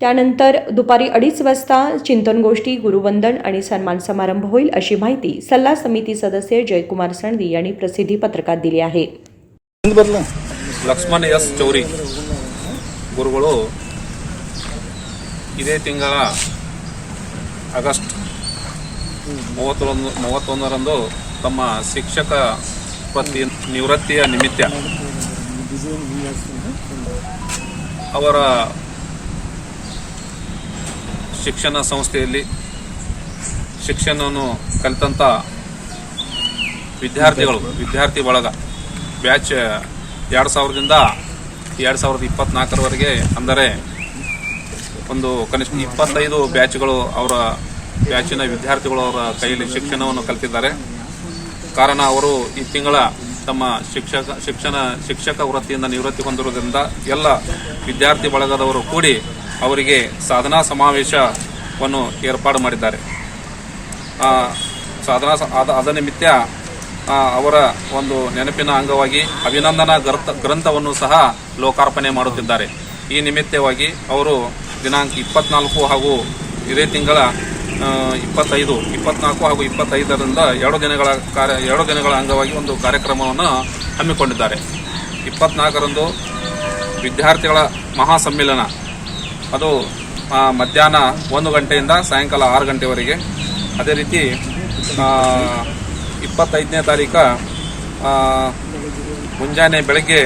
त्यानंतर दुपारी 2:30 वाजता चिंतनगोष्ठी, गुरुवंदन आणि सन्मान समारंभ होईल, अशी माहिती सल्ला समिती सदस्य जयकुमार सणदी यांनी प्रसिद्धी पत्रकात दिली आहे। ಲಕ್ಷ್ಮಣ ಎಸ್ ಚೌರಿ ಗುರುಗಳು ಇದೇ ತಿಂಗಳ ಆಗಸ್ಟ್ 31ರಂದು ತಮ್ಮ ಶಿಕ್ಷಕ ನಿವೃತ್ತಿಯ ನಿಮಿತ್ತ ಅವರ ಶಿಕ್ಷಣ ಸಂಸ್ಥೆಯಲ್ಲಿ ಶಿಕ್ಷಣವನ್ನು ಕಲಿತಂಥ ವಿದ್ಯಾರ್ಥಿ ಬಳಗ ಬ್ಯಾಚ್ 2000ರಿಂದ 2024ರವರೆಗೆ, ಅಂದರೆ ಒಂದು ಕನಿಷ್ಠ 25 ಬ್ಯಾಚ್ಗಳು ಅವರ ಬ್ಯಾಚಿನ ವಿದ್ಯಾರ್ಥಿಗಳು ಅವರ ಕೈಯಲ್ಲಿ ಶಿಕ್ಷಣವನ್ನು ಕಲಿತಿದ್ದಾರೆ। ಕಾರಣ ಅವರು ಈ ತಿಂಗಳ ತಮ್ಮ ಶಿಕ್ಷಕ ವೃತ್ತಿಯಿಂದ ನಿವೃತ್ತಿ ಹೊಂದಿರುವುದರಿಂದ ಎಲ್ಲ ವಿದ್ಯಾರ್ಥಿ ಬಳಗದವರು ಕೂಡಿ ಅವರಿಗೆ ಸಾಧನಾ ಸಮಾವೇಶವನ್ನು ಏರ್ಪಾಡು ಮಾಡಿದ್ದಾರೆ। ಅದ ನಿಮಿತ್ತ ಅವರ ಒಂದು ನೆನಪಿನ ಅಂಗವಾಗಿ ಅಭಿನಂದನಾ ಗ್ರಂಥವನ್ನು ಸಹ ಲೋಕಾರ್ಪಣೆ ಮಾಡುತ್ತಿದ್ದಾರೆ। ಈ ನಿಮಿತ್ತವಾಗಿ ಅವರು ದಿನಾಂಕ 24 ಹಾಗೂ ಇದೇ ತಿಂಗಳ 24 ಹಾಗೂ 25ರಿಂದ 2 ದಿನಗಳ ಅಂಗವಾಗಿ ಒಂದು ಕಾರ್ಯಕ್ರಮವನ್ನು ಹಮ್ಮಿಕೊಂಡಿದ್ದಾರೆ। 24ರಂದು ವಿದ್ಯಾರ್ಥಿಗಳ ಮಹಾಸಮ್ಮೇಳನ, ಅದು ಮಧ್ಯಾಹ್ನ 1 ಗಂಟೆಯಿಂದ ಸಾಯಂಕಾಲ 6 ಗಂಟೆವರೆಗೆ। ಅದೇ ರೀತಿ 25ನೇ ತಾರೀಕು ಮುಂಜಾನೆ ಬೆಳಗ್ಗೆ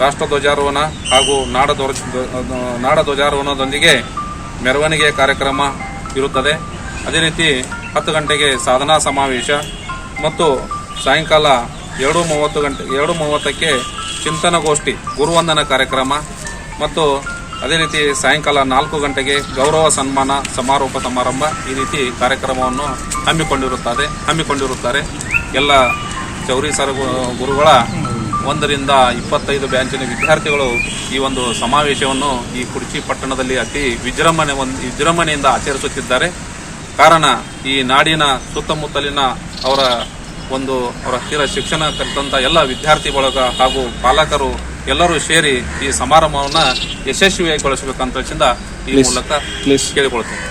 ರಾಷ್ಟ್ರಧ್ವಜಾರೋಹಣ ಹಾಗೂ ನಾಡಧ್ವಜಾರೋಹಣದೊಂದಿಗೆ ಮೆರವಣಿಗೆ ಕಾರ್ಯಕ್ರಮ ಇರುತ್ತದೆ। ಅದೇ ರೀತಿ 10 ಗಂಟೆಗೆ ಸಾಧನಾ ಸಮಾವೇಶ ಮತ್ತು ಸಾಯಂಕಾಲ 2:30ಕ್ಕೆ ಚಿಂತನಗೋಷ್ಠಿ, ಗುರುವಂದನ ಕಾರ್ಯಕ್ರಮ ಮತ್ತು ಅದೇ ರೀತಿ ಸಾಯಂಕಾಲ 4 ಗಂಟೆಗೆ ಗೌರವ ಸನ್ಮಾನ ಸಮಾರೋಪ ಸಮಾರಂಭ, ಈ ರೀತಿ ಕಾರ್ಯಕ್ರಮವನ್ನು ಹಮ್ಮಿಕೊಂಡಿರುತ್ತಾರೆ। ಎಲ್ಲ ಚೌರಿ ಸರ್ ಗುರುಗಳ 1ರಿಂದ 25 ಬ್ಯಾಚಿನ ವಿದ್ಯಾರ್ಥಿಗಳು ಈ ಒಂದು ಸಮಾವೇಶವನ್ನು ಈ ಕುಡ್ಚಿ ಪಟ್ಟಣದಲ್ಲಿ ಅತಿ ವಿಜೃಂಭಣೆಯಿಂದ ಆಚರಿಸುತ್ತಿದ್ದಾರೆ। ಕಾರಣ ಈ ನಾಡಿನ ಸುತ್ತಮುತ್ತಲಿನ ಅವರ ಸ್ಥಿರ ಶಿಕ್ಷಣ ಕಲಿತಂಥ ಎಲ್ಲ ವಿದ್ಯಾರ್ಥಿ ಬಳಗ ಹಾಗೂ ಪಾಲಕರು ಎಲ್ಲರೂ ಸೇರಿ ಈ ಸಮಾರಂಭವನ್ನು ಯಶಸ್ವಿಗೊಳಿಸಬೇಕಂತ ಈ ಮೂಲಕ ಕೇಳಿಕೊಳ್ಳುತ್ತೇನೆ।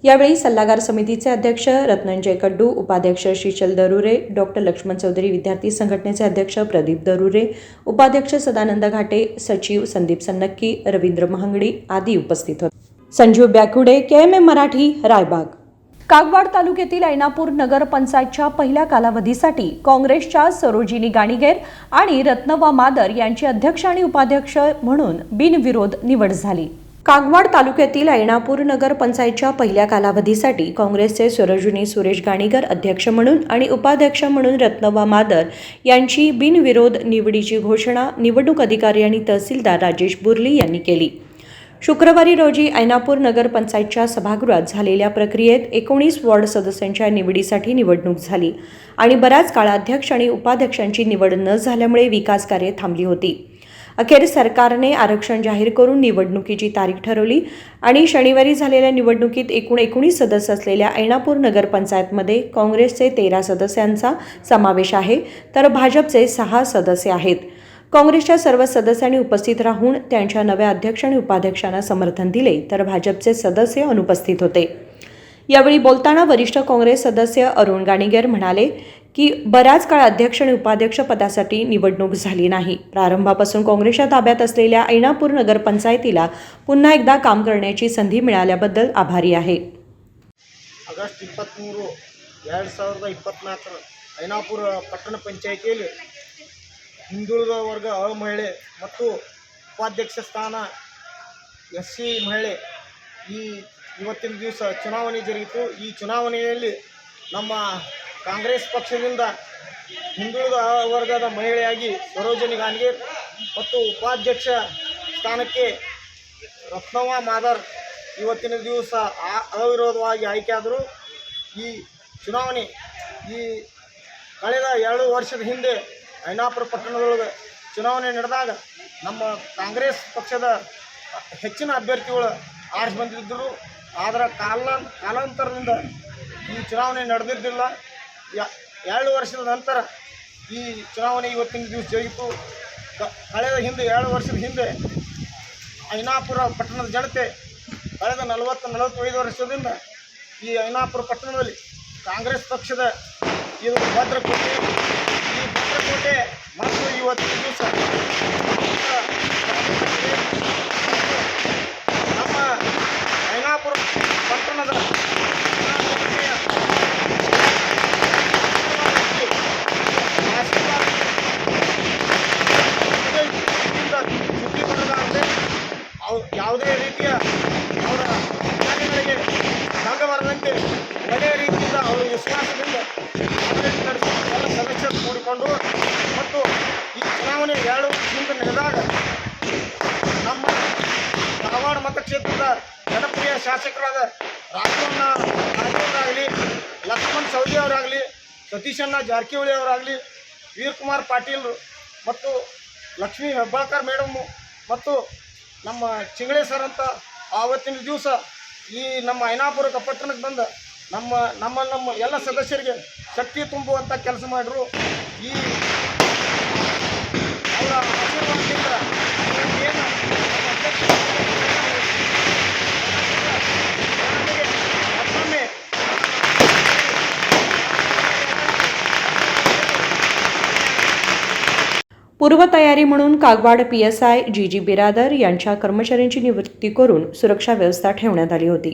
यावेळी सल्लागार समितीचे अध्यक्ष रत्नंजय कड्डू, उपाध्यक्ष श्रीचल दरुरे, डॉक्टर लक्ष्मण चौधरी, विद्यार्थी संघटनेचे अध्यक्ष प्रदीप दरुरे, उपाध्यक्ष सदानंद घाटे, सचिव संदीप सन्नक्की, रवींद्र महंगडी आदी उपस्थित होते। संजीव बॅकुडे, KMM मराठी, रायबाग। कागवाड तालुक्यातील ऐनापूर नगर पंचायतच्या पहिल्या कालावधीसाठी काँग्रेसच्या सरोजिनी गाणीगेर आणि रत्नवा मादर यांची अध्यक्ष आणि उपाध्यक्ष म्हणून बिनविरोध निवड झाली। कागवाड तालुक्यातील ऐनापूर नगर पंचायतच्या पहिल्या कालावधीसाठी काँग्रेसचे सरोजिनी सुरेश गाणीगर अध्यक्ष म्हणून आणि उपाध्यक्ष म्हणून रत्नवा मादर यांची बिनविरोध निवडीची घोषणा निवडणूक अधिकारी आणि तहसीलदार राजेश बुर्ली यांनी केली। शुक्रवारी रोजी ऐनापूर नगर पंचायतच्या सभागृहात झालेल्या प्रक्रियेत 19 वॉर्ड सदस्यांच्या निवडीसाठी निवडणूक झाली आणि बराच काळ अध्यक्ष आणि उपाध्यक्षांची निवड न झाल्यामुळे विकास कार्य थांबली होती। अखेर सरकारने आरक्षण जाहीर करून निवडणुकीची तारीख ठरवली आणि शनिवारी झालेल्या निवडणुकीत एकूण 19 सदस्य असलेल्या ऐनापूर नगरपंचायतमध्ये काँग्रेसचे 13 सदस्यांचा समावेश आहे, तर भाजपचे 6 सदस्य आहेत. काँग्रेसच्या सर्व सदस्यांनी उपस्थित राहून त्यांच्या नव्या अध्यक्ष आणि उपाध्यक्षांना समर्थन दिले, तर भाजपचे सदस्य अनुपस्थित होते. यावेळी बोलताना वरिष्ठ काँग्रेस सदस्य अरुण गाणिगर म्हणाले की बराच काळ अध्यक्ष आणि उपाध्यक्ष पदासाठी निवडणूक झाली नाही. प्रारंभापासून काँग्रेसच्या ताब्यात असलेल्या ऐनापूर नगरपंचायतीला पुन्हा एकदा काम करण्याची संधी मिळाल्याबद्दल आभारी आहे. ಆಗಸ್ಟ್ 23, 2024 ಐನಾಪುರ ಪಟ್ಟಣ ಪಂಚಾಯಿತಿಯಲ್ಲಿ ಹಿಂದುಳಿದ ವರ್ಗ ಮಹಿಳೆ ಮತ್ತು ಉಪಾಧ್ಯಕ್ಷ ಸ್ಥಾನ SC ಮಹಿಳೆ ಇವತ್ತಿನ ದಿವಸ ಚುನಾವಣೆ ಜರುಗಿತು. ಈ ಚುನಾವಣೆಯಲ್ಲಿ ನಮ್ಮ ಕಾಂಗ್ರೆಸ್ ಪಕ್ಷದಿಂದ ಹಿಂದುಳಿದ ವರ್ಗದ ಮಹಿಳೆಯಾಗಿ ಸರೋಜಿನಿ ಗಾಂಧೀರ್ ಮತ್ತು ಉಪಾಧ್ಯಕ್ಷ ಸ್ಥಾನಕ್ಕೆ ರತ್ನವ್ವ ಮಾದರ್ ಇವತ್ತಿನ ದಿವಸ ಅವಿರೋಧವಾಗಿ ಆಯ್ಕೆಯಾದರು. ಈ ಚುನಾವಣೆ ಕಳೆದ 2 ವರ್ಷದ ಹಿಂದೆ ಐನಾಪುರ ಪಟ್ಟಣದೊಳಗೆ ಚುನಾವಣೆ ನಡೆದಾಗ ನಮ್ಮ ಕಾಂಗ್ರೆಸ್ ಪಕ್ಷದ ಹೆಚ್ಚಿನ ಅಭ್ಯರ್ಥಿಗಳು ಆರಿಸಿ ಬಂದಿದ್ದರು. ಆದರೆ ಕಾಲಾಂತರದಿಂದ ಈ ಚುನಾವಣೆ ನಡೆದಿದ್ದಿಲ್ಲ. 2 ವರ್ಷದ ನಂತರ ಈ ಚುನಾವಣೆ ಇವತ್ತಿನ ದಿವಸ ಜರುಗಿತು. ಕಳೆದ 2 ವರ್ಷದ ಹಿಂದೆ ಐನಾಪುರ ಪಟ್ಟಣದ ಜನತೆ ಕಳೆದ 40-45 ವರ್ಷದಿಂದ ಈ ಐನಾಪುರ ಪಟ್ಟಣದಲ್ಲಿ ಕಾಂಗ್ರೆಸ್ ಪಕ್ಷದ ಇದು ಭದ್ರಕೋಟೆ. ಈ ಭದ್ರಕೋಟೆ ಮತ್ತು ಇವತ್ತಿನ ದಿವಸ ನಮ್ಮ ಐನಾಪುರ ಪಟ್ಟಣದ ಯಾವುದೇ ರೀತಿಯ ಅವರ ಕಾರ್ಯಗಳಿಗೆ ಭಂಗ ಬರದಂತೆ ಒಳ್ಳೆಯ ರೀತಿಯಿಂದ ಅವರು ವಿಶ್ವಾಸದಿಂದ ಆಡಳಿತ ನಡೆಸಿ ಎಲ್ಲ ಸದಸ್ಯರು ಕೂಡಿಕೊಂಡು ಮತ್ತು ಈ ಚುನಾವಣೆ 2 ವರ್ಷದಿಂದ ನಡೆದಾಗ ನಮ್ಮ ಧಾರವಾಡ ಮತಕ್ಷೇತ್ರದ ಜನಪ್ರಿಯ ಶಾಸಕರಾದ ರಾಜವರಾಗಲಿ, ಲಕ್ಷ್ಮಣ್ ಸವದಿ ಅವರಾಗಲಿ, ಸತೀಶಣ್ಣ ಜಾರಕಿಹೊಳಿ ಅವರಾಗಲಿ, ವೀರಕುಮಾರ್ ಪಾಟೀಲ್ ಮತ್ತು ಲಕ್ಷ್ಮೀ ಹೆಬ್ಬಾಳ್ಕರ್ ಮೇಡಮ್ಮು ಮತ್ತು ನಮ್ಮ ಚಿಂಗಳೆ ಸರ್ ಅಂತ ಆವತ್ತಿನ ದಿವಸ ಈ ನಮ್ಮ ಐನಾಪುರ ಪಟ್ಟಣಕ್ಕೆ ಬಂದ ನಮ್ಮ ಎಲ್ಲ ಸದಸ್ಯರಿಗೆ ಶಕ್ತಿ ತುಂಬುವಂಥ ಕೆಲಸ ಮಾಡಿದ್ರು. ಈ ಅವರ ಆಶೀರ್ವಾದದಿಂದ ಏನು ಮತ್ತೊಮ್ಮೆ पूर्वतयारी म्हणून कागवाड PSI GG बिरादर यांच्या कर्मचाऱ्यांची निवृत्ती करून सुरक्षा व्यवस्था ठेवण्यात आली होती.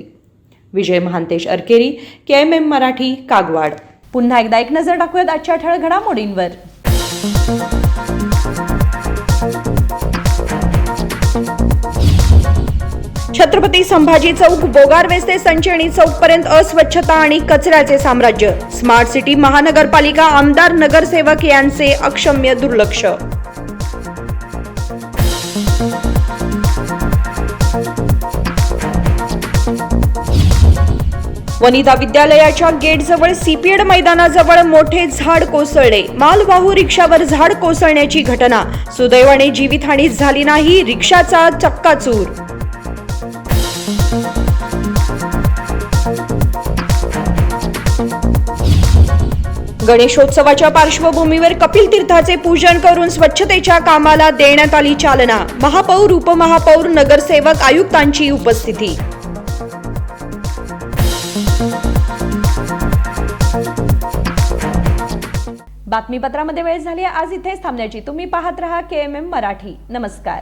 विजय महांतेश अरकेरी, KMM मराठी, कागवाड. पुन्हा एकदा एक नजर टाकूयात आजच्या ठळक घडामोडींवर. छत्रपती संभाजी चौक, बोगारवेस ते संचेणी चौक पर्यंत अस्वच्छता आणि कचऱ्याचे साम्राज्य. स्मार्ट सिटी महानगरपालिका आमदार नगरसेवक यांचे अक्षम्य दुर्लक्ष. वनिता विद्यालयाच्या गेटजवळ सीपीएड मैदानाजवळ मोठे झाड कोसळले. मालवाहू रिक्षावर झाड कोसळण्याची घटना. सुदैवाने जीवितहानी झाली नाही. रिक्षाचा चक्काचूर. गणेशोत्सवाच्या पार्श्वभूमीवर कपिल तीर्थाचे पूजन करून स्वच्छतेच्या कामाला देण्यात आली चालना. महापौर, उपमहापौर, नगरसेवक, आयुक्तांची उपस्थिती. बातमीपत्रामध्ये वेळ झाली. आज इथेच थांबण्याची. तुम्ही पाहत रहा KMM मराठी. नमस्कार.